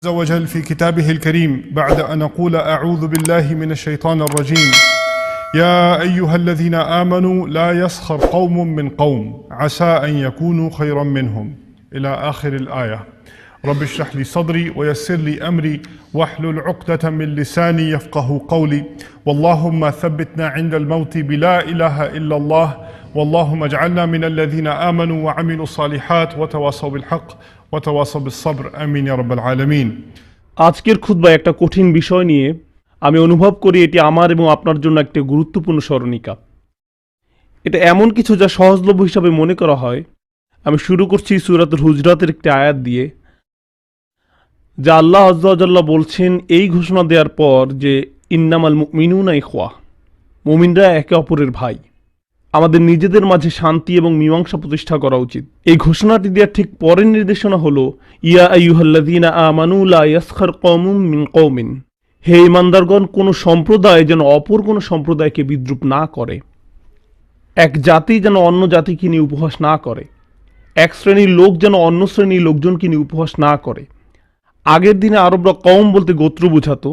عز وجل في كتابه الكريم بعد أن أقول أعوذ بالله من الشيطان الرجيم يا أيها الذين آمنوا لا يسخر قوم من قوم عسى أن يكونوا خيرا منهم إلى آخر الآية رب اشرح لي صدري ويسر لي أمري واحلل عقدة من لساني يفقه قولي واللهم ثبتنا عند الموت بلا إله إلا الله واللهم اجعلنا من الذين آمنوا وعملوا الصالحات وتواصوا بالحق وتواصوا بالصبر آمين يا رب العالمين। আজকের খুতবায় একটা কঠিন বিষয় নিয়ে আমি অনুভব করি এটি আমার এবং আপনার জন্য একটা গুরুত্বপূর্ণ স্মরণিকা। এটা এমন কিছু যা সহজলভ্য হিসাবে মনে করা হয়। আমি শুরু করছি সূরাতুল হুজরাতের একটি আয়াত দিয়ে, যা আল্লাহ আযজা ওয়া জাল্লা বলছেন এই ঘোষণা দেওয়ার পর যে ইন্নামাল মুমিনুনা ইখওয়া, মুমিনরা একে অপরের ভাই। আমাদের নিজেদের মাঝে শান্তি এবং মীমাংসা প্রতিষ্ঠা করা উচিত। এই ঘোষণাটি দেওয়ার ঠিক পরের নির্দেশনা হলো ইয়া আইয়ুহাল্লাযীনা আমানু লা ইয়াসখার কওমুম মিন কওমিন, হে ঈমানদারগণ, কোনো সম্প্রদায় যেন অপর কোনো সম্প্রদায়কে বিদ্রূপ না করে। এক জাতি যেন অন্য জাতিকে নিয়ে উপহাস না করে। এক শ্রেণীর লোক যেন অন্য শ্রেণীর লোকজনকে নিয়ে উপহাস না করে। আগের দিনে আরবরা কওম বলতে গোত্র বোঝাতো,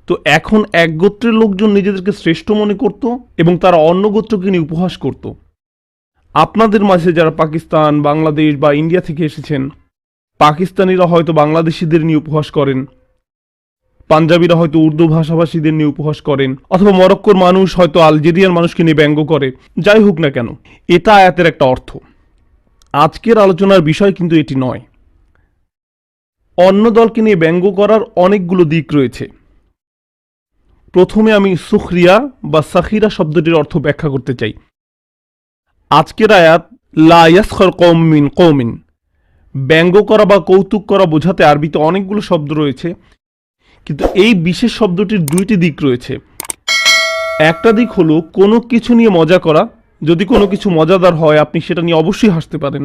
তো এখন এক গোত্রের লোকজন নিজেদেরকে শ্রেষ্ঠ মনে করত এবং তারা অন্য গোত্রকে নিয়ে উপহাস করত। আপনাদের মাঝে যারা পাকিস্তান, বাংলাদেশ বা ইন্ডিয়া থেকে এসেছেন, পাকিস্তানিরা হয়তো বাংলাদেশিদের নিয়ে উপহাস করেন, পাঞ্জাবিরা হয়তো উর্দু ভাষাভাষীদের নিয়ে উপহাস করেন, অথবা মরক্কোর মানুষ হয়তো আলজেরিয়ার মানুষকে নিয়ে ব্যঙ্গ করে। যাই হোক না কেন, এটা আয়াতের একটা অর্থ। আজকের আলোচনার বিষয় কিন্তু এটি নয়। অন্য দলকে নিয়ে ব্যঙ্গ করার অনেকগুলো দিক রয়েছে। প্রথমে আমি সুখরিয়া বা সাখিরা শব্দটির অর্থ ব্যাখ্যা করতে চাই। আজকের আয়াত লা ইয়াসখার কওম মিন কওমিন, ব্যঙ্গ করা বা কৌতুক করা বোঝাতে আরবিতে অনেকগুলো শব্দ রয়েছে, কিন্তু এই বিশেষ শব্দটির দুইটি দিক রয়েছে। একটা দিক হলো কোনো কিছু নিয়ে মজা করা। যদি কোনো কিছু মজাদার হয় আপনি সেটা নিয়ে অবশ্যই হাসতে পারেন।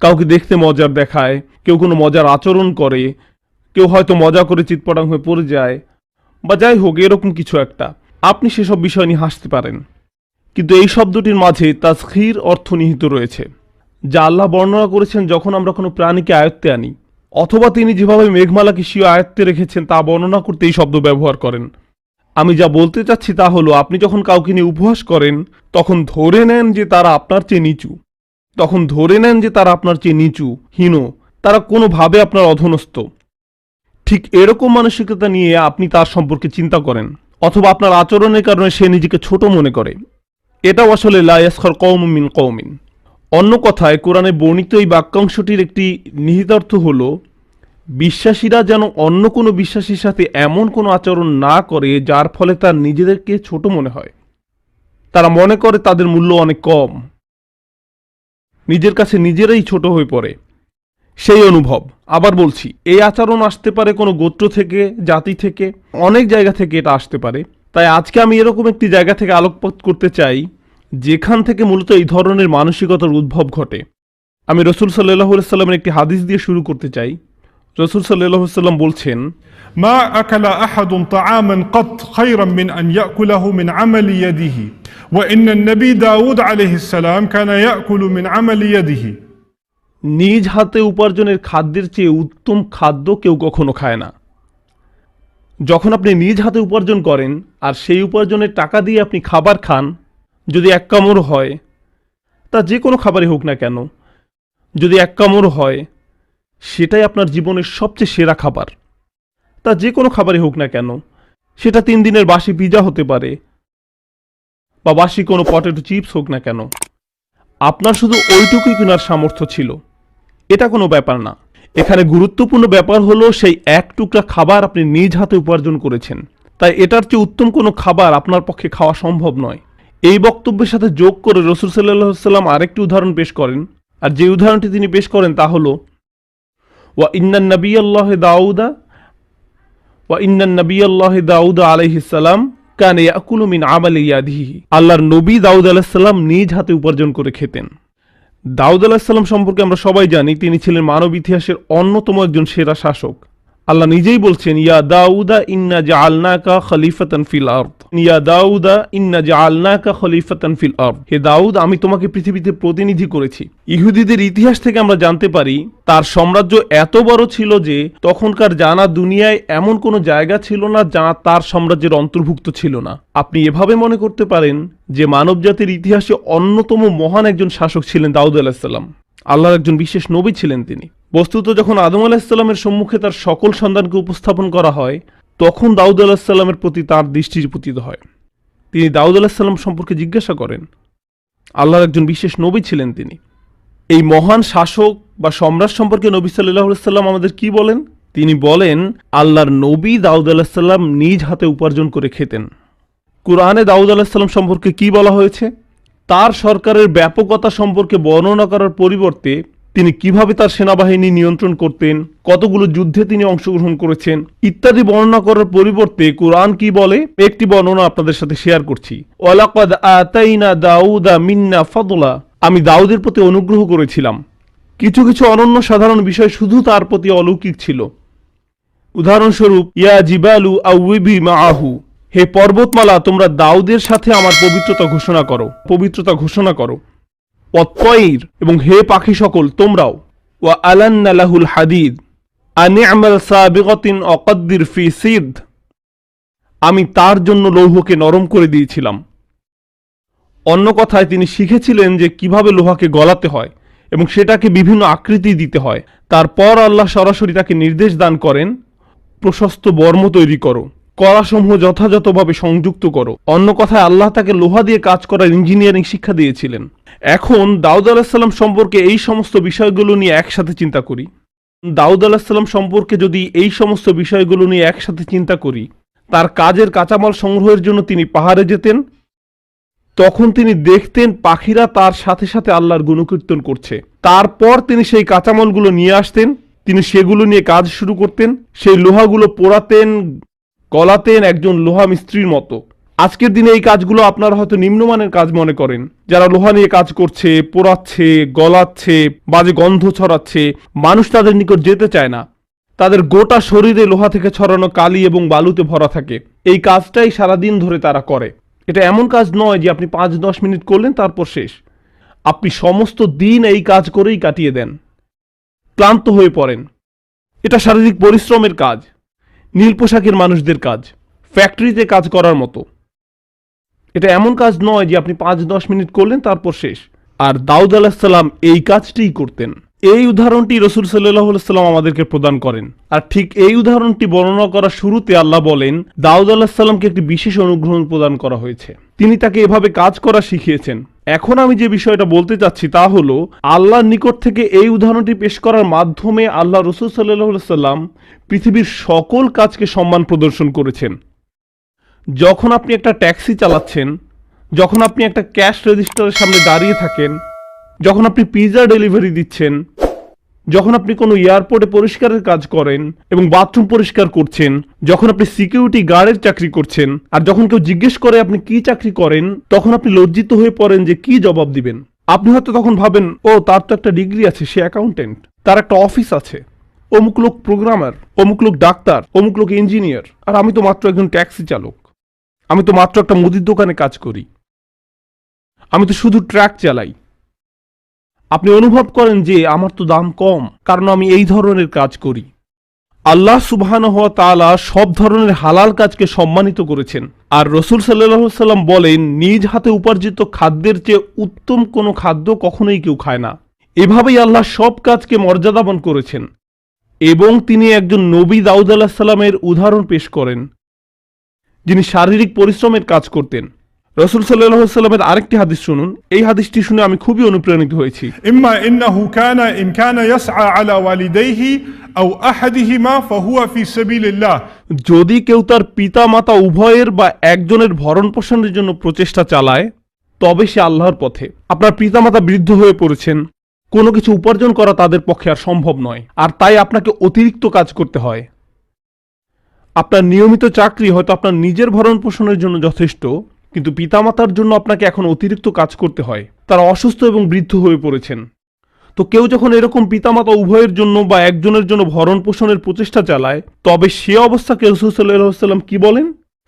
কাউকে দেখতে মজার দেখায়, কেউ কোনো মজার আচরণ করে, কেউ হয়তো মজা করে চিৎপটাং হয়ে পড়ে যায়, বা যাই হোক এরকম কিছু একটা, আপনি সেসব বিষয় নিয়ে হাসতে পারেন। কিন্তু এই শব্দটির মাঝে তাসখির অর্থ নিহিত রয়েছে, যা আল্লাহ বর্ণনা করেছেন যখন আমরা কোনো প্রাণীকে আয়ত্তে আনি, অথবা তিনি যেভাবে মেঘমালাকে স্বীয় আয়ত্তে রেখেছেন তা বর্ণনা করতে এই শব্দ ব্যবহার করেন। আমি যা বলতে চাচ্ছি তা হলো, আপনি যখন কাউকে নিয়ে উপহাস করেন তখন ধরে নেন যে তারা আপনার চেয়ে নিচু, হীন, তারা কোনোভাবে আপনার অধনস্থ। ঠিক এরকম মানসিকতা নিয়ে আপনি তার সম্পর্কে চিন্তা করেন, অথবা আপনার আচরণের কারণে সে নিজেকে ছোট মনে করে। এটাও আসলে লা ইয়াসখার কওমুম মিন কওমিন। অন্য কথায় কোরআনে বর্ণিত এই বাক্যাংশটির একটি নিহিতার্থ হল, বিশ্বাসীরা যেন অন্য কোনো বিশ্বাসীর সাথে এমন কোনো আচরণ না করে যার ফলে তার নিজেদেরকে ছোট মনে হয়। তারা মনে করে তাদের মূল্য অনেক কম, নিজের কাছে নিজেরাই ছোট হয়ে পড়ে, সেই অনুভব। আবার বলছি, এই আচরণ আসতে পারে কোনো গোত্র থেকে, জাতি থেকে, অনেক জায়গা থেকে এটা আসতে পারে। তাই আজকে আমি এরকম একটি জায়গা থেকে আলোকপাত করতে চাই যেখান থেকে মূলত এই ধরনের মানসিকতার উদ্ভব ঘটে। আমি রাসূল সাল্লাল্লাহু আলাইহি ওয়াসাল্লামের একটি হাদিস দিয়ে শুরু করতে চাই। রাসূল সাল্লাল্লাহু আলাইহি ওয়াসাল্লাম বলছেন, ما أكل أحد طعاما قط خيرا من أن يأكله من عمل يده وإن النبي داود عليه السلام كان يأكل من عمل يده। নিজ হাতে উপার্জনের খাদ্যের চেয়ে উত্তম খাদ্য কেউ কখনো খায় না। যখন আপনি নিজ হাতে উপার্জন করেন আর সেই উপার্জনের টাকা দিয়ে আপনি খাবার খান, যদি এক কামড় হয়, তা যে কোনো খাবারই হোক না কেন, যদি এক কামড় হয় সেটাই আপনার জীবনের সবচেয়ে সেরা খাবার। তা যে কোনো খাবারই হোক না কেন, সেটা 3 দিনের বাসি পিজা হতে পারে বা বাসি কোনো পটেটো চিপস হোক না কেন, আপনার শুধু ওইটুকুই কেনার সামর্থ্য ছিল, এটা কোনো ব্যাপার না। এখানে গুরুত্বপূর্ণ ব্যাপার হলো সেই এক টুকরা খাবার আপনি নিজ হাতে উপার্জন করেছেন। তাই এটার চেয়ে উত্তম কোনো খাবার আপনার পক্ষে খাওয়া সম্ভব নয়। এই বক্তব্যের সাথে যোগ করে রাসূল সাল্লাল্লাহু আলাইহি ওয়াসাল্লাম আরেকটি উদাহরণ পেশ করেন, আর যে উদাহরণটি তিনি পেশ করেন তা হলো ওয়া ইন্নান নাবিয়াল্লাহি দাউদ আলাইহিস সালাম কানা ইয়াকুলু মিন আমালি ইয়াদিহি। আল্লাহর নবী দাউদ আলাইহিস সালাম নিজ হাতে উপার্জন করে খেতেন। দাউদ আলাইহিস সালাম সম্পর্কে আমরা সবাই জানি তিনি ছিলেন মানব ইতিহাসের অন্যতম একজন সেরা শাসক। আল্লাহ নিজেই বলছেন, ইয়া দাউদা ইন্না জাআলনাকা খলিফাতান ফিল আরদ, ইয়া দাউদা ইন্না জাআলনাকা খলিফাতান ফিল আরদ। হে দাউদ, আমি তোমাকে পৃথিবীতে প্রতিনিধি করেছি। ইহুদিদের ইতিহাস থেকে আমরা জানতে পারি তার সাম্রাজ্য এত বড় ছিল যে তখনকার জানা দুনিয়ায় এমন কোনো জায়গা ছিল না যা তার সাম্রাজ্যের অন্তর্ভুক্ত ছিল না। আপনি এভাবে মনে করতে পারেন যে মানবজাতির ইতিহাসে অন্যতম মহান একজন শাসক ছিলেন দাউদ আলাইহিস সালাম। আল্লাহর একজন বিশেষ নবী ছিলেন তিনি। বস্তুত যখন আদম আলাহিসাল্লামের সম্মুখে তার সকল সন্তানকে উপস্থাপন করা হয় তখন দাউদ আলাহিসাল্লামের প্রতি তার দৃষ্টি পতিত হয়। তিনি দাউদ আলাহিসাল্লাম সম্পর্কে জিজ্ঞাসা করেন। আল্লাহর একজন বিশেষ নবী ছিলেন তিনি। এই মহান শাসক বা সম্রাট সম্পর্কে নবী সাল্লাল্লাহু আলাইহি সাল্লাম আমাদের কি বলেন? তিনি বলেন, আল্লাহর নবী দাউদ আলাহিসাল্লাম নিজ হাতে উপার্জন করে খেতেন। কুরআনে দাউদ আলাহিসাল্লাম সম্পর্কে কি বলা হয়েছে? তার সরকারের ব্যাপকতা সম্পর্কে বর্ণনা করার পরিবর্তে তিনি কিভাবে তার সেনাবাহিনী নিয়ন্ত্রণ করতেন, কতগুলো যুদ্ধে তিনি অংশগ্রহণ করেছেন ইত্যাদি বর্ণনা করার পরিবর্তে কুরআন কি বলে, একটি বর্ণনা আপনাদের সাথে শেয়ার করছি। ওয়ালাকাদ আতাইনা দাউদা মিন্না ফাদলা, আমি দাউদের প্রতি অনুগ্রহ করেছিলাম। কিছু কিছু অনন্য সাধারণ বিষয় শুধু তার প্রতি অলৌকিক ছিল। উদাহরণস্বরূপ, ইয়া জিবালু আউবিবি মাআহু, হে পর্বতমালা তোমরা দাউদের সাথে আমার পবিত্রতা ঘোষণা করো। অত্তয়ির, এবং হে পাখি সকল তোমরাও। ওয়া আলান্না লাহুল হাদিদ আনি'মাল সাবিগাতিন অকদ্দির ফি সিদ, আমি তার জন্য লৌহকে নরম করে দিয়েছিলাম। অন্য কথায় তিনি শিখেছিলেন যে কিভাবে লোহাকে গলাতে হয় এবং সেটাকে বিভিন্ন আকৃতি দিতে হয়। তারপর আল্লাহ সরাসরি তাকে নির্দেশ দান করেন, প্রশস্ত বর্ম তৈরি করো, কড়াসমূহ যথাযথভাবে সংযুক্ত করো। অন্য কথায় আল্লাহ তাকে লোহা দিয়ে কাজ করার ইঞ্জিনিয়ারিং শিক্ষা দিয়েছিলেন। এখন দাউদ আলাহিসাল্লাম সম্পর্কে এই সমস্ত বিষয়গুলো নিয়ে একসাথে চিন্তা করি। দাউদ আলাহিসাল্লাম সম্পর্কে যদি এই সমস্ত বিষয়গুলো নিয়ে একসাথে চিন্তা করি, তার কাজের কাঁচামাল সংগ্রহের জন্য তিনি পাহাড়ে যেতেন। তখন তিনি দেখতেন পাখিরা তার সাথে সাথে আল্লাহর গুণকীর্তন করছে। তারপর তিনি সেই কাঁচামালগুলো নিয়ে আসতেন, তিনি সেগুলো নিয়ে কাজ শুরু করতেন। সেই লোহাগুলো পোড়াতেন, গলাতেন একজন লোহা মিস্ত্রির মতো। আজকের দিনে এই কাজগুলো আপনারা হয়তো নিম্নমানের কাজ মনে করেন। যারা লোহা নিয়ে কাজ করছে, পোড়াচ্ছে, গলাচ্ছে, বাজে গন্ধ ছড়াচ্ছে, মানুষ তাদের নিকট যেতে চায় না। তাদের গোটা শরীরে লোহা থেকে ছড়ানো কালি এবং বালুতে ভরা থাকে। এই কাজটাই সারাদিন ধরে তারা করে। এটা এমন কাজ নয় যে আপনি 5-10 মিনিট করলেন তারপর শেষ। আপনি সমস্ত দিন এই কাজ করেই কাটিয়ে দেন, ক্লান্ত হয়ে পড়েন। এটা শারীরিক পরিশ্রমের কাজ, নীল পোশাকের মানুষদের কাজ, ফ্যাক্টরিতে কাজ করার মতো। এটা এমন কাজ নয় যে আপনি 5-10 মিনিট করলেন তারপর শেষ। আর দাউদ আলাহিসাল্লাম এই কাজটিই করতেন। এই উদাহরণটি রাসূল সাল্লাল্লাহু আলাইহি ওয়াসাল্লাম আমাদেরকে প্রদান করেন। আর ঠিক এই উদাহরণটি বর্ণনা করার শুরুতে আল্লাহ বলেন দাউদ আলাইহিস সালামকে একটি বিশেষ অনুগ্রহ প্রদান করা হয়েছে, তিনি তাকে এভাবে কাজ করা শিখিয়েছেন। এখন আমি যে বিষয়টা বলতে চাচ্ছি তা হলো, আল্লাহর নিকট থেকে এই উদাহরণটি পেশ করার মাধ্যমে আল্লাহ রাসূল সাল্লাল্লাহু আলাইহি ওয়াসাল্লাম পৃথিবীর সকল কাজকে সম্মান প্রদর্শন করেছেন। যখন আপনি একটা ট্যাক্সি চালাচ্ছেন, যখন আপনি একটা ক্যাশ রেজিস্টারের সামনে দাঁড়িয়ে থাকেন, যখন আপনি পিৎজা ডেলিভারি দিচ্ছেন, যখন আপনি কোনো এয়ারপোর্টে পরিষ্কারের কাজ করেন এবং বাথরুম পরিষ্কার করছেন, যখন আপনি সিকিউরিটি গার্ডের চাকরি করছেন, আর যখন কেউ জিজ্ঞেস করে আপনি কি চাকরি করেন, তখন আপনি লজ্জিত হয়ে পড়েন যে কি জবাব দিবেন। আপনি হয়তো তখন ভাবেন, ও তার তো একটা ডিগ্রি আছে, সে অ্যাকাউন্টেন্ট, তার একটা অফিস আছে, অমুক লোক প্রোগ্রামার, অমুক লোক ডাক্তার, অমুক লোক ইঞ্জিনিয়ার, আর আমি তো মাত্র একজন ট্যাক্সি চালক, আমি তো মাত্র একটা মুদির দোকানে কাজ করি, আমি তো শুধু ট্রাক চালাই। আপনি অনুভব করেন যে আমার তো দাম কম, কারণ আমি এই ধরনের কাজ করি। আল্লাহ সুবহানাহু ওয়া তাআলা সব ধরনের হালাল কাজকে সম্মানিত করেছেন। আর রাসূল সাল্লাল্লাহু আলাইহি ওয়াসাল্লাম বলেন, নিজ হাতে উপার্জিত খাদ্যের চেয়ে উত্তম কোনো খাদ্য কখনোই কেউ খায় না। এভাবেই আল্লাহ সব কাজকে মর্যাদাবান করেছেন। এবং তিনি একজন নবী দাউদ আলাইহিস সালামের উদাহরণ পেশ করেন, যিনি শারীরিক পরিশ্রমের কাজ করতেন। রাসূল সাল্লাল্লাহু আলাইহি ওয়াসাল্লামের আরেকটি হাদিস শুনুন। এই হাদিসটি শুনে আমি খুবই অনুপ্রাণিত হয়েছি। إما إنه إن كان يسعى على والديه أو أحدهما فهو في سبيل الله, যদি কেউ তার পিতা মাতা উভয়ের বা একজনের ভরণ পোষণের জন্য প্রচেষ্টা চালায়, তবে সে আল্লাহর পথে। আপনার পিতা মাতা বৃদ্ধ হয়ে পড়েছেন, কোনো কিছু উপার্জন করা তাদের পক্ষে আর সম্ভব নয়, আর তাই আপনাকে অতিরিক্ত কাজ করতে হয়। আপনার নিয়মিত চাকরি হয়তো আপনার নিজের ভরণ পোষণের জন্য যথেষ্ট, কিন্তু পিতামাতার জন্য আপনাকে এখন অতিরিক্ত কাজ করতে হয়। তারা অসুস্থ এবং বৃদ্ধ হয়ে পড়েছেন। তো কেউ যখন এরকম পিতামাতা উভয়ের জন্য বা একজনের জন্য ভরণ পোষণের প্রচেষ্টা চালায়, তবে সে অবস্থাকে রাসূল সাল্লাল্লাহু আলাইহি ওয়াসাল্লাম কি বলেন?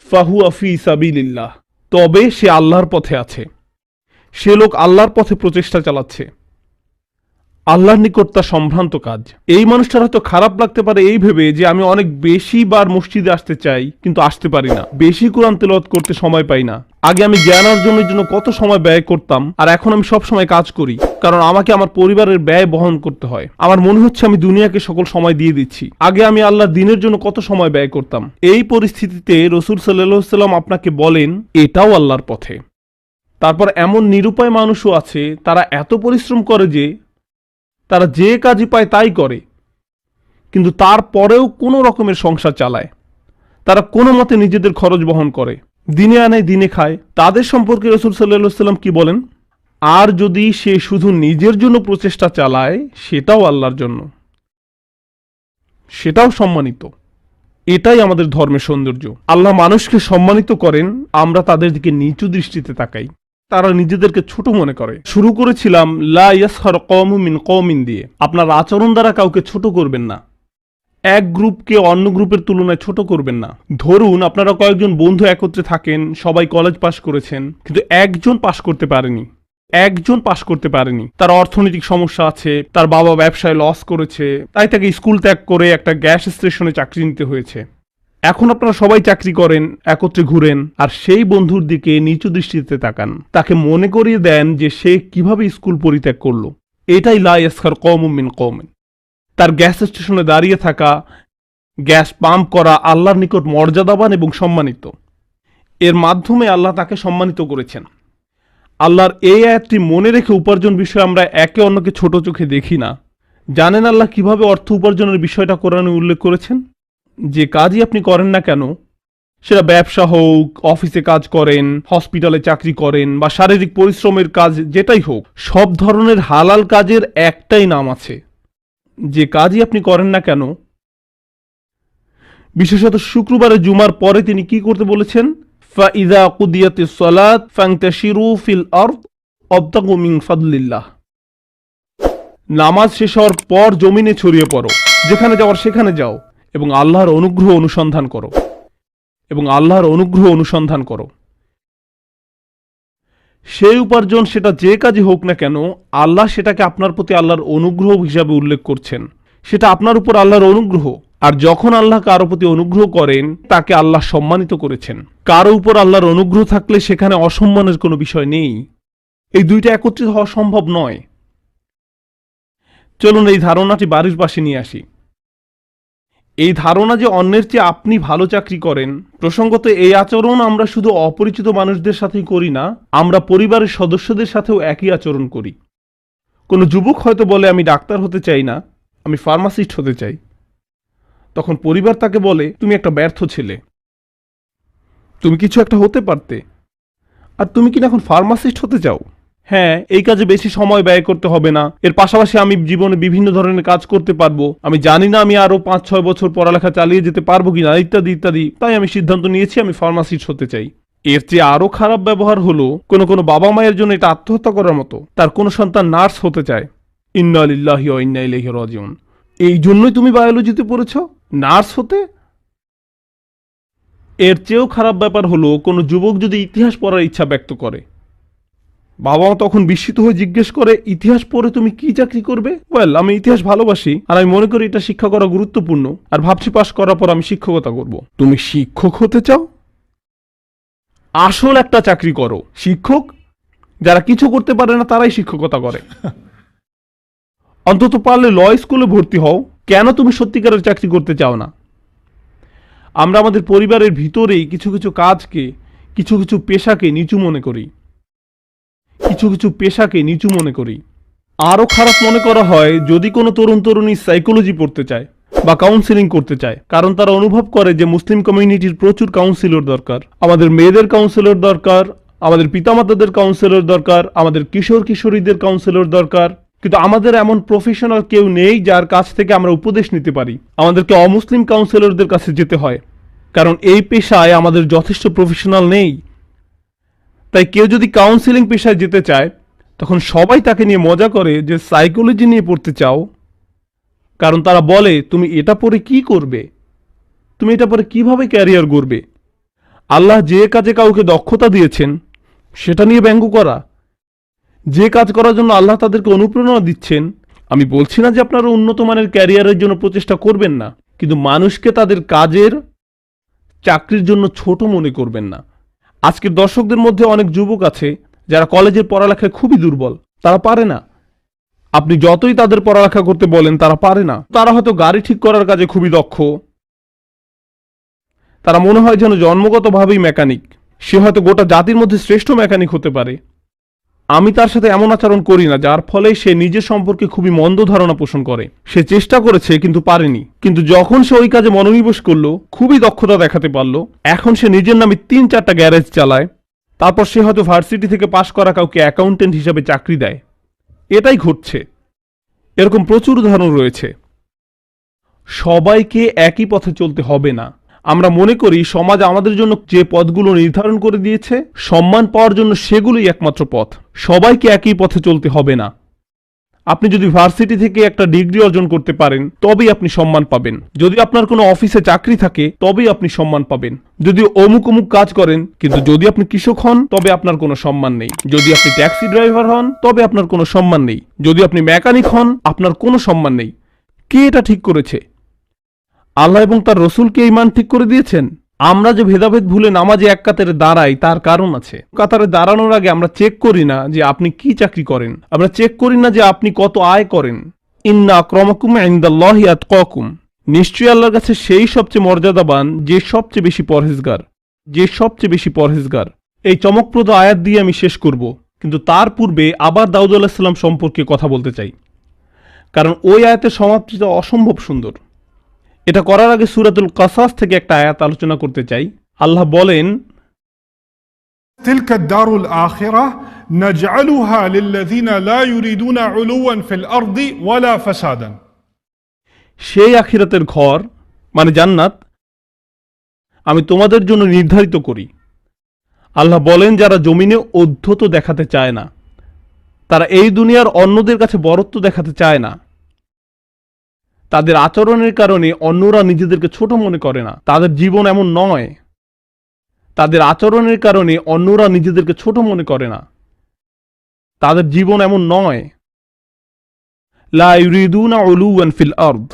ফাহুয়া ফি সাবিলিল্লাহ, তবে সে আল্লাহর পথে আছে, সে লোক আল্লাহর পথে প্রচেষ্টা চালাচ্ছে, আল্লাহর নিকট তা সম্ভ্রান্ত কাজ। এই মানুষটার হয়তো খারাপ লাগতে পারে এই ভেবে যে আমি অনেক বেশি বার মসজিদে আসতে চাই কিন্তু আসতে পারি না, বেশি কোরআন তেলাওয়াত করতে সময় পাই না। আগে আমি জ্ঞান অর্জনের জন্য কত সময় ব্যয় করতাম, আর এখন আমি সব সময় কাজ করি, কারণ আমাকে আমার পরিবারের ব্যয় বহন করতে হয়। আমার মনে হচ্ছে আমি দুনিয়াকে সকল সময় দিয়ে দিচ্ছি। আগে আমি আল্লাহর দ্বীনের জন্য কত সময় ব্যয় করতাম। এই পরিস্থিতিতে রাসূল সাল্লাল্লাহু আলাইহি ওয়াসাল্লাম আপনাকে বলেন এটাও আল্লাহর পথে। তারপর এমন নিরুপায় মানুষও আছে, তারা এত পরিশ্রম করে যে তারা যে কাজই পায় তাই করে, কিন্তু তারপরেও কোনো রকমের সংসার চালায়, তারা কোনো মতে নিজেদের খরচ বহন করে, দিনে আনে দিনে খায়। তাদের সম্পর্কে রাসূল সাল্লাল্লাহু আলাইহি ওয়াসাল্লাম কি বলেন? আর যদি সে শুধু নিজের জন্য প্রচেষ্টা চালায়, সেটাও আল্লাহর জন্য, সেটাও সম্মানিত। এটাই আমাদের ধর্মের সৌন্দর্য। আল্লাহ মানুষকে সম্মানিত করেন, আমরা তাদের দিকে নিচু দৃষ্টিতে তাকাই, তারা নিজেদেরকে ছোট মনে করে। শুরু করেছিলাম লা ইয়াসখার কওমুম মিন কওমিন দিয়ে। আপনার আচরণ দ্বারা কাউকে ছোট করবেন না, এক গ্রুপকে অন্য গ্রুপের তুলনায় ছোট করবেন না। ধরুন আপনারা কয়েকজন বন্ধু একত্রে থাকেন, সবাই কলেজ পাশ করেছেন, কিন্তু একজন পাশ করতে পারেনি, তার অর্থনৈতিক সমস্যা আছে, তার বাবা ব্যবসায় লস করেছে, তাই তাকে স্কুল ত্যাগ করে একটা গ্যাস স্টেশনে চাকরি নিতে হয়েছে। এখন আপনারা সবাই চাকরি করেন, একত্রে ঘুরেন, আর সেই বন্ধুর দিকে নিচু দৃষ্টিতে তাকান, তাকে মনে করিয়ে দেন যে সে কিভাবে স্কুল পরিত্যাগ করলো। এটাই লা ইয়াসখার কওমুম মিন কওমিন। তার গ্যাস স্টেশনে দাঁড়িয়ে থাকা, গ্যাস পাম্প করা আল্লাহর নিকট মর্যাদাবান এবং সম্মানিত। এর মাধ্যমে আল্লাহ তাকে সম্মানিত করেছেন। আল্লাহর এই আয়াতটি মনে রেখে উপার্জন বিষয়ে আমরা একে অন্যকে ছোট চোখে দেখি না। জানেন আল্লাহ কিভাবে অর্থ উপার্জনের বিষয়টা কোরআনে উল্লেখ করেছেন? যে কাজই আপনি করেন না কেন, সেটা ব্যবসা হোক, অফিসে কাজ করেন, হসপিটালে চাকরি করেন, বা শারীরিক পরিশ্রমের কাজ যেটাই হোক, সব ধরনের হালাল কাজের একটাই নাম আছে। যে কাজই আপনি করেন না কেন, বিশেষত শুক্রবারে জুমার পরে তিনি কি করতে বলেছেন? ফাইযা কুদিয়াতিস সালাত ফান্তাশিরু ফিল আরদ ওয়াবতাগু মিন ফাদলিল্লাহ। নামাজ শেষ হওয়ার পর জমিনে ছড়িয়ে পড়ো, যেখানে যাওয়ার সেখানে যাও, এবং আল্লাহর অনুগ্রহ অনুসন্ধান করো। সেই উপার্জন সেটা যে কাজই হোক না কেন, আল্লাহ সেটাকে আপনার প্রতি আল্লাহর অনুগ্রহ হিসাবে উল্লেখ করছেন। সেটা আপনার উপর আল্লাহর অনুগ্রহ। আর যখন আল্লাহ কারো প্রতি অনুগ্রহ করেন, তাকে আল্লাহ সম্মানিত করেছেন। কারো উপর আল্লাহর অনুগ্রহ থাকলে সেখানে অসম্মানের কোনো বিষয় নেই। এই দুইটা একত্রিত হওয়া সম্ভব নয়। চলুন এই ধারণাটি বাড়ির পাশে নিয়ে আসি। এই ধারণা যে অন্যের চেয়ে আপনি ভালো চাকরি করেন, প্রসঙ্গত এই আচরণ আমরা শুধু অপরিচিত মানুষদের সাথেই করি না, আমরা পরিবারের সদস্যদের সাথেও একই আচরণ করি। কোনো যুবক হয়তো বলে আমি ডাক্তার হতে চাই না, আমি ফার্মাসিস্ট হতে চাই। তখন পরিবার তাকে বলে তুমি একটা ব্যর্থ ছেলে, তুমি কিছু একটা হতে পারতে, আর তুমি কিনা এখন ফার্মাসিস্ট হতে চাও? হ্যাঁ, এই কাজে বেশি সময় ব্যয় করতে হবে না, এর পাশাপাশি আমি জীবনে বিভিন্ন ধরনের কাজ করতে পারবো, আমি জানি না আমি আরো 5-6 বছর পড়ালেখা চালিয়ে যেতে পারবো কিনা, ইত্যাদি ইত্যাদি, তাই আমি সিদ্ধান্ত নিয়েছি আমি ফার্মাসিস্ট হতে চাই। এর চেয়ে আরো খারাপ ব্যবহার হলো, কোনো বাবা মায়ের জন্য এটা আত্মহত্যা করার মতো। তার কোনো সন্তান নার্স হতে চায়, ইন্না লিল্লাহি ওয়া ইন্না ইলাইহি রাজিউন। এই জন্যই তুমি বায়োলজিতে পড়েছো, নার্স হতে? এর চেয়েও খারাপ ব্যাপার হলো, কোনো যুবক যদি ইতিহাস পড়ার ইচ্ছা ব্যক্ত করে, বাবা মা তখন বিস্মিত হয়ে জিজ্ঞেস করে ইতিহাস পড়ে তুমি কি চাকরি করবে? ওয়েল, আমি ইতিহাস ভালোবাসি, আর আমি মনে করি এটা শিক্ষা করা গুরুত্বপূর্ণ, আর ভাবছি পাশ করার পর আমি শিক্ষকতা করব। তুমি শিক্ষক হতে চাও? আসল একটা চাকরি করো, শিক্ষক। যারা কিছু করতে পারে না তারাই শিক্ষকতা করে। অন্তত পারলে ল স্কুলে ভর্তি হও। কেন তুমি সত্যিকারের চাকরি করতে চাও না? আমরা আমাদের পরিবারের ভিতরেই কিছু কাজকে, কিছু পেশাকে নিচু মনে করি। আরও খারাপ মনে করা হয় যদি কোনো তরুণী সাইকোলজি পড়তে চায় বা কাউন্সিলিং করতে চায়, কারণ তারা অনুভব করে যে মুসলিম কমিউনিটির প্রচুর কাউন্সিলর দরকার, আমাদের মেয়েদের কাউন্সিলর দরকার, আমাদের পিতামাতাদের কাউন্সিলর দরকার, আমাদের কিশোরীদের কাউন্সিলর দরকার, কিন্তু আমাদের এমন প্রফেশনাল কেউ নেই যার কাছ থেকে আমরা উপদেশ নিতে পারি। আমাদেরকে অমুসলিম কাউন্সিলরদের কাছে যেতে হয়, কারণ এই পেশায় আমাদের যথেষ্ট প্রফেশনাল নেই। তাই কেউ যদি কাউন্সিলিং পেশায় যেতে চায়, তখন সবাই তাকে নিয়ে মজা করে যে সাইকোলজি নিয়ে পড়তে চাও, কারণ তারা বলে তুমি এটা পড়ে কি করবে, তুমি এটা পড়ে কিভাবে ক্যারিয়ার গড়বে। আল্লাহ যে কাজে কাউকে দক্ষতা দিয়েছেন সেটা নিয়ে ব্যঙ্গ করা, যে কাজ করার জন্য আল্লাহ তাদেরকে অনুপ্রেরণা দিচ্ছেন। আমি বলছি না যে আপনারা উন্নত মানের ক্যারিয়ারের জন্য প্রচেষ্টা করবেন না, কিন্তু মানুষকে তাদের কাজের চাকরির জন্য ছোট মনে করবেন না। আজকের দর্শকদের মধ্যে অনেক যুবক আছে যারা কলেজের পড়ালেখায় খুবই দুর্বল, তারা পারে না। আপনি যতই তাদের পড়ালেখা করতে বলেন তারা পারে না। তারা হয়তো গাড়ি ঠিক করার কাজে খুবই দক্ষ, তারা মনে হয় যেন জন্মগতভাবেই মেকানিক, সে হয়তো গোটা জাতির মধ্যে শ্রেষ্ঠ মেকানিক হতে পারে। আমি তার সাথে এমন আচরণ করি না যার ফলে সে নিজের সম্পর্কে খুবই মন্দ ধারণা পোষণ করে। সে চেষ্টা করেছে কিন্তু পারেনি, কিন্তু যখন সে ওই কাজে মনোনিবেশ করলো, খুবই দক্ষতা দেখাতে পারলো, এখন সে নিজের নামে 3-4টা গ্যারেজ চালায়। তারপর সে হয়তো ভার্সিটি থেকে পাশ করা কাউকে অ্যাকাউন্টেন্ট হিসাবে চাকরি দেয়। এটাই ঘটছে। এরকম প্রচুর উদাহরণ রয়েছে। সবাইকে একই পথে চলতে হবে না। আমরা মনে করি সমাজ আমাদের জন্য যে পথগুলো নির্ধারণ করে দিয়েছে, সম্মান পাওয়ার জন্য সেগুলোই একমাত্র পথ। সবাইকে একই পথে চলতে হবে না। আপনি যদি ভার্সিটি থেকে একটা ডিগ্রি অর্জন করতে পারেন তবেই আপনি সম্মান পাবেন। যদি আপনার কোনো অফিসে চাকরি থাকে তবেই আপনি সম্মান পাবেন। যদি অমুক অমুক কাজ করেন, কিন্তু যদি আপনি কৃষক হন তবে আপনার কোনো সম্মান নেই। যদি আপনি ট্যাক্সি ড্রাইভার হন তবে আপনার কোনো সম্মান নেই। যদি আপনি মেকানিক হন আপনার কোনো সম্মান নেই। কে এটা ঠিক করেছে? আল্লাহ এবং তার রসুলকে এই মান ঠিক করে দিয়েছেন। আমরা যে ভেদাভেদ ভুলে নামাজে এক কাতারে দাঁড়াই তার কারণ আছে। কাতারে দাঁড়ানোর আগে আমরা চেক করি না যে আপনি কি চাকরি করেন, আমরা চেক করি না যে আপনি কত আয় করেন। ইন্না আক্রামাকুম ইনদাল্লাহি আতকাকুম, নিশ্চয়ই আল্লাহর কাছে সেই সবচেয়ে মর্যাদাবান যে সবচেয়ে বেশি পরহেজগার, যে সবচেয়ে বেশি পরহেজগার। এই চমকপ্রদ আয়াত দিয়ে আমি শেষ করব, কিন্তু তার পূর্বে আবার দাউদ আলাইহিস সালাম সম্পর্কে কথা বলতে চাই, কারণ ওই আয়াতের সমাপ্তিটা অসম্ভব সুন্দর। এটা করার আগে সূরাতুল কাসাস থেকে একটা আয়াত আলোচনা করতে চাই। আল্লাহ বলেন, تلك الدار الآخرة نجعلها للذين لا يريدون علوا في الأرض ولا فسادا। সেই আখিরাতের ঘর মানে জান্নাত আমি তোমাদের জন্য নির্ধারিত করি। আল্লাহ বলেন, যারা জমিনে ঔদ্ধত্য দেখাতে চায় না, তারা এই দুনিয়ার অন্যদের কাছে বরত্ব দেখাতে চায় না, তাদের আচরণের কারণে অন্যরা নিজেদেরকে ছোট মনে করে না, তাদের জীবন এমন নয়। তাদের আচরণের কারণে অন্যরা নিজেদেরকে ছোট মনে করে না, তাদের জীবন এমন নয়। লা ইউরিদুনা উলুওয়ান ফিল আরদ।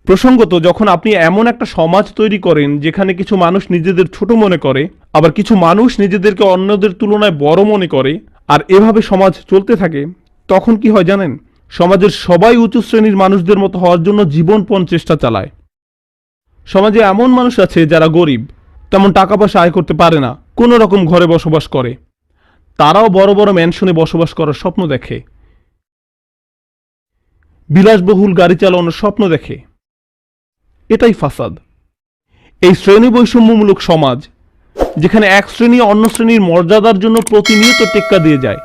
প্রসঙ্গত, যখন আপনি এমন একটা সমাজ তৈরি করেন যেখানে কিছু মানুষ নিজেদের ছোট মনে করে, আবার কিছু মানুষ নিজেদেরকে অন্যদের তুলনায় বড় মনে করে, আর এভাবে সমাজ চলতে থাকে, তখন কি হয় জানেন? সমাজের সবাই উঁচু শ্রেণীর মানুষদের মতো হওয়ার জন্য জীবনপণ চেষ্টা চালায়। সমাজে এমন মানুষ আছে যারা গরিব, তেমন টাকা পয়সা আয় করতে পারে না, কোনো রকম ঘরে বসবাস করে। তারাও বড় বড় ম্যানশনে বসবাস করার স্বপ্ন দেখে, বিলাসবহুল গাড়ি চালানোর স্বপ্ন দেখে। এটাই ফাসাদ। এই শ্রেণী বৈষম্যমূলক সমাজ, যেখানে এক শ্রেণী অন্য শ্রেণীর মর্যাদার জন্য প্রতিনিয়ত টেক্কা দিয়ে যায়,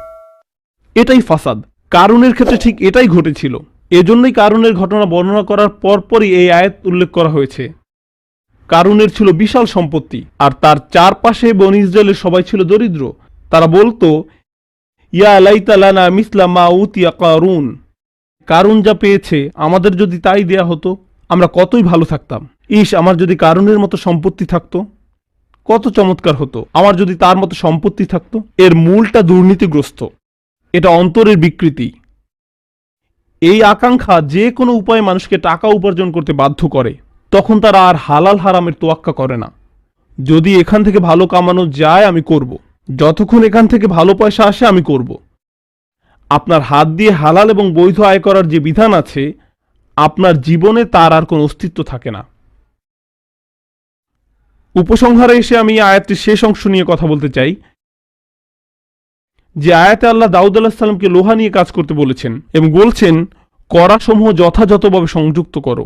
এটাই ফাসাদ। কারুনের ক্ষেত্রে ঠিক এটাই ঘটেছিল। এজন্যই কারুনের ঘটনা বর্ণনা করার পরপরই এই আয়াত উল্লেখ করা হয়েছে। কারুনের ছিল বিশাল সম্পত্তি, আর তার চারপাশে বনী ইসরায়েলের সবাই ছিল দরিদ্র। তারা বলতো, ইয়া লাইতা লানা মিসলা মা উতিয়া কারুন, কারুন যা পেয়েছে আমাদের যদি তাই দেয়া হতো, আমরা কতই ভালো থাকতাম। ইস, আমার যদি কারুনের মতো সম্পত্তি থাকতো, কত চমৎকার হতো। আমার যদি তার মতো সম্পত্তি থাকতো। এর মূলটা দুর্নীতিগ্রস্ত, এটা অন্তরের বিকৃতি। এই আকাঙ্ক্ষা যে কোনো উপায়ে মানুষকে টাকা উপার্জন করতে বাধ্য করে। তখন তারা আর হালাল হারামের তোয়াক্কা করে না। যদি এখান থেকে ভালো কামানো যায় আমি করব, যতক্ষণ এখান থেকে ভালো পয়সা আসে আমি করব। আপনার হাত দিয়ে হালাল এবং বৈধ আয় করার যে বিধান আছে, আপনার জীবনে তার আর কোনো অস্তিত্ব থাকে না। উপসংহারে এসে আমি আয়াতটির শেষ অংশ নিয়ে কথা বলতে চাই। যে আয়াতে আল্লাহ দাউদ আলাইহিস সালামকে লোহা নিয়ে কাজ করতে বলেছেন এবং বলছেন কড়াসমূহ যথাযথভাবে সংযুক্ত করো।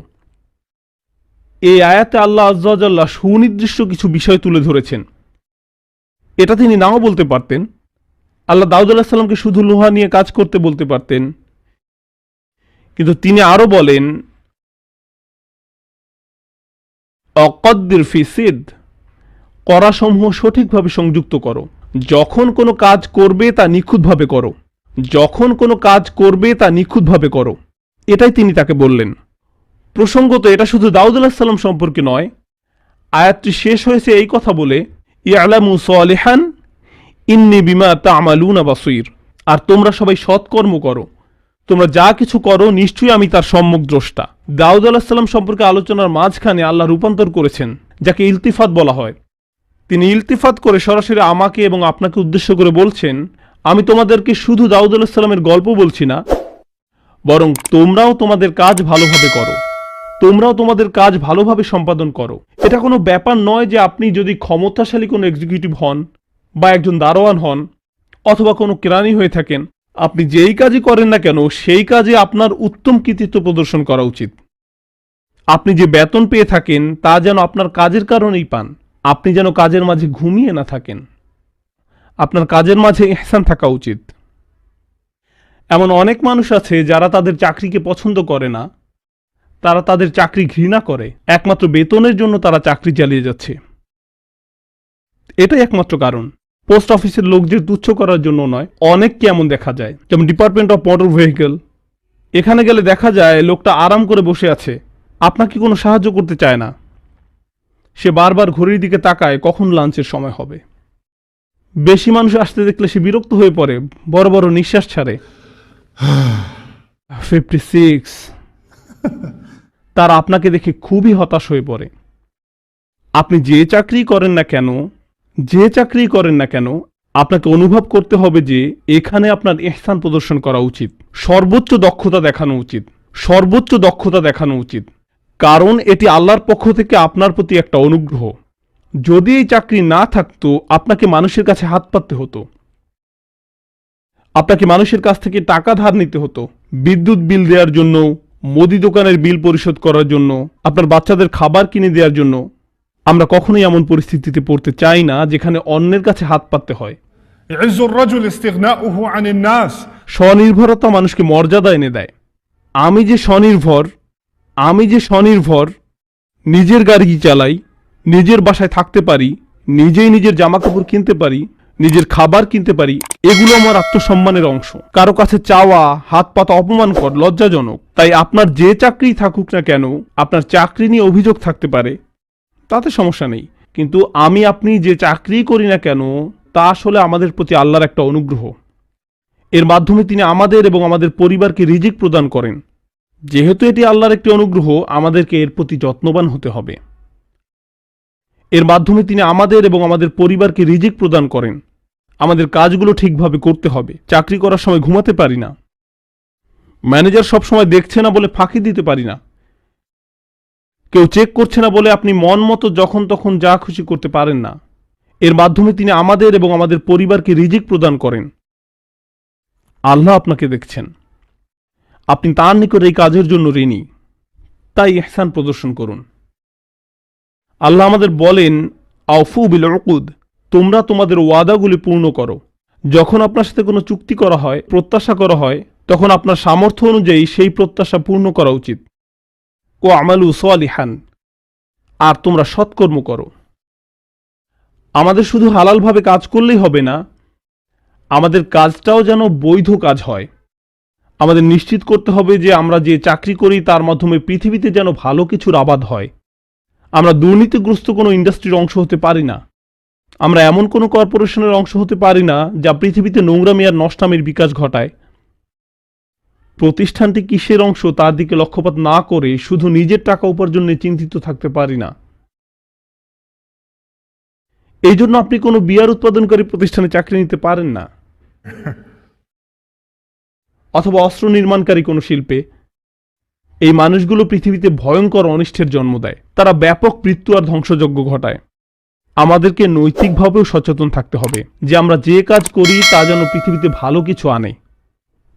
এই আয়াতে আল্লাহ আযজা ওয়া জাল্লা সুনির্দিষ্ট কিছু বিষয় তুলে ধরেছেন। এটা তিনি নাও বলতে পারতেন। আল্লাহ দাউদ আলাইহিস সালামকে শুধু লোহা নিয়ে কাজ করতে বলতে পারতেন, কিন্তু তিনি আরো বলেন, অকদ্দির ফি সিদ, কড়াসমূহ সঠিকভাবে সংযুক্ত করো। যখন কোনো কাজ করবে তা নিখুঁতভাবে করো। যখন কোনো কাজ করবে তা নিখুঁতভাবে করো, এটাই তিনি তাকে বললেন। প্রসঙ্গত এটা শুধু দাউদ আলাইহিস সালাম সম্পর্কে নয়, আয়াতটি শেষ হয়েছে এই কথা বলে, ইয়ালামু সালিহান ইন্নী বিমা তা'মালুনা বাসীর, আর তোমরা সবাই সৎকর্ম করো, তোমরা যা কিছু করো নিশ্চয়ই আমি তার সম্যক দ্রষ্টা। দাউদ আলাইহিস সালাম সম্পর্কে আলোচনার মাঝখানে আল্লাহ রূপান্তর করেছেন, যাকে ইলতিফাত বলা হয়। তিনি ইলতিফাত করে সরাসরি আমাকে এবং আপনাকে উদ্দেশ্য করে বলছেন, আমি তোমাদেরকে শুধু দাউদ আলাইহিস সালামের গল্প বলছি না, বরং তোমরাও তোমাদের কাজ ভালোভাবে করো, তোমরাও তোমাদের কাজ ভালোভাবে সম্পাদন করো। এটা কোনো ব্যাপার নয় যে আপনি যদি ক্ষমতাশালী কোনো এক্সিকিউটিভ হন বা একজন দারোয়ান হন অথবা কোনো কেরানি হয়ে থাকেন, আপনি যেই কাজই করেন না কেন সেই কাজে আপনার উত্তম কৃতিত্ব প্রদর্শন করা উচিত। আপনি যে বেতন পেয়ে থাকেন তা যেন আপনার কাজের কারণেই পান, আপনি যেন কাজের মাঝে ঘুমিয়ে না থাকেন, আপনার কাজের মাঝে ইহসান থাকা উচিত। এমন অনেক মানুষ আছে যারা তাদের চাকরিকে পছন্দ করে না, তারা তাদের চাকরি ঘৃণা করে, একমাত্র বেতনের জন্য তারা চাকরি চালিয়ে যাচ্ছে। এটাই একমাত্র কারণ। পোস্ট অফিসের লোকদের তুচ্ছ করার জন্য নয়, অনেককে এমন দেখা যায়। যেমন ডিপার্টমেন্ট অফ মোটর ভেহিকেল, এখানে গেলে দেখা যায় লোকটা আরাম করে বসে আছে, আপনাকে কোনো সাহায্য করতে চায় না। সে বারবার ঘড়ির দিকে তাকায় কখন লাঞ্চের সময় হবে। বেশি মানুষ আসতে দেখলে সে বিরক্ত হয়ে পড়ে, বড় বড় নিঃশ্বাস ছাড়ে। 56। তারা আপনাকে দেখে খুবই হতাশ হয়ে পড়ে। আপনি যে চাকরি করেন না কেন, আপনাকে অনুভব করতে হবে যে এখানে আপনার ইহসান প্রদর্শন করা উচিত, সর্বোচ্চ দক্ষতা দেখানো উচিত, কারণ এটি আল্লাহর পক্ষ থেকে আপনার প্রতি একটা অনুগ্রহ। যদি এই চাকরি না থাকতো আপনাকে মানুষের কাছে হাত পাততে হতো, আপনাকে মানুষের কাছ থেকে টাকা ধার নিতে হতো, বিদ্যুৎ বিল দেওয়ার জন্য, মুদি দোকানের বিল পরিশোধ করার জন্য, আপনার বাচ্চাদের খাবার কিনে দেওয়ার জন্য। আমরা কখনোই এমন পরিস্থিতিতে পড়তে চাই না যেখানে অন্যের কাছে হাত পাততে হয়। يعز الرجل استغناؤه عن الناس। স্বনির্ভরতা মানুষকে মর্যাদা এনে দেয়। আমি যে স্বনির্ভর, নিজের গাড়ি চালাই, নিজের বাসায় থাকতে পারি, নিজেই নিজের জামাকাপড় কিনতে পারি, নিজের খাবার কিনতে পারি, এগুলো আমার আত্মসম্মানের অংশ। কারো কাছে চাওয়া, হাত পাতা অপমানকর, লজ্জাজনক। তাই আপনার যে চাকরি থাকুক না কেন, আপনার চাকরি নিয়ে অভিযোগ থাকতে পারে, তাতে সমস্যা নেই। কিন্তু আপনি যে চাকরি করি না কেন তা আসলে আমাদের প্রতি আল্লাহর একটা অনুগ্রহ। এর মাধ্যমে তিনি আমাদের এবং আমাদের পরিবারকে রিজিক প্রদান করেন। যেহেতু এটি আল্লাহর একটি অনুগ্রহ, আমাদেরকে এর প্রতি যত্নবান হতে হবে। এর মাধ্যমে তিনি আমাদের এবং আমাদের পরিবারকে রিজিক প্রদান করেন। আমাদের কাজগুলো ঠিকভাবে করতে হবে। চাকরি করার সময় ঘুমাতে পারি না, ম্যানেজার সবসময় দেখছে না বলে ফাঁকি দিতে পারি না, কেউ চেক করছে না বলে আপনি মন মতো যখন তখন যা খুশি করতে পারেন না। এর মাধ্যমে তিনি আমাদের এবং আমাদের পরিবারকে রিজিক প্রদান করেন। আল্লাহ আপনাকে দেখছেন, আপনি তার নিকট এই কাজের জন্য ঋণী, তাই ইহসান প্রদর্শন করুন। আল্লাহ আমাদের বলেন, আউফু বিল উকুদ, তোমরা তোমাদের ওয়াদাগুলি পূর্ণ করো। যখন আপনার সাথে কোনো চুক্তি করা হয়, প্রত্যাশা করা হয়, তখন আপনার সামর্থ্য অনুযায়ী সেই প্রত্যাশা পূর্ণ করা উচিত। ও আমালু সালিহান, আর তোমরা সৎকর্ম করো। আমাদের শুধু হালালভাবে কাজ করলেই হবে না, আমাদের কাজটাও যেন বৈধ কাজ হয়। আমাদের নিশ্চিত করতে হবে যে আমরা যে চাকরি করি তার মাধ্যমে পৃথিবীতে যেন ভালো কিছুর আবাদ হয়। আমরা দুর্নীতিগ্রস্ত কোনো ইন্ডাস্ট্রির অংশ হতে পারি না। আমরা এমন কোনো কর্পোরেশনের অংশ হতে পারি না যা পৃথিবীতে নোংরামি আর নষ্টামির বিকাশ ঘটায়। প্রতিষ্ঠানটি কিসের অংশ তার দিকে লক্ষ্যপাত না করে শুধু নিজের টাকা উপার্জনে চিন্তিত থাকতে পারি না। এই জন্য আপনি কোনো বিয়ার উৎপাদনকারী প্রতিষ্ঠানে চাকরি নিতে পারেন না, অথবা অস্ত্র নির্মাণকারী কোনো শিল্পে। এই মানুষগুলো পৃথিবীতে ভয়ঙ্কর অনিষ্টের জন্ম দেয়। তারা ব্যাপক মৃত্যু আর ধ্বংসযজ্ঞ ঘটায়। আমাদেরকে নৈতিকভাবেও সচেতন থাকতে হবে যে আমরা যে কাজ করি তা যেন পৃথিবীতে ভালো কিছু আনে,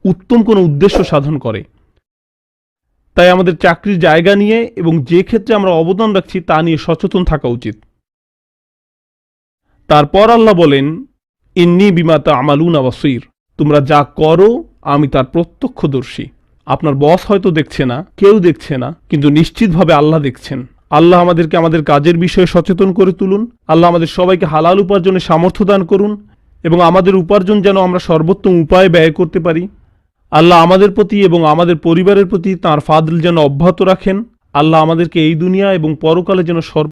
উত্তম কোনো উদ্দেশ্য সাধন করে। তাই আমাদের চাকরির জায়গা নিয়ে এবং যে ক্ষেত্রে আমরা অবদান রাখছি তা নিয়ে সচেতন থাকা উচিত। তারপর আল্লাহ বলেন, ইন্নী বিমা তা'মালুনা বাসীর, তোমরা যা করো আমি তার প্রত্যক্ষদর্শী। আপনার বস হয়তো দেখছে না, কেউ দেখছে না, কিন্তু নিশ্চিতভাবে আল্লাহ দেখছেন। আল্লাহ আমাদেরকে আমাদের কাজের বিষয়ে সচেতন করে তুলুন। আল্লাহ আমাদের সবাইকে হালাল উপার্জনের সামর্থ্য দান করুন এবং আমাদের উপার্জন যেন আমরা সর্বোত্তম উপায়ে ব্যয় করতে পারি। আল্লাহ আমাদের প্রতি এবং আমাদের পরিবারের প্রতি তাঁর ফাদল যেন অব্যাহত রাখেন। আল্লাহ আমাদেরকে এই দুনিয়া এবং পরকালে যেন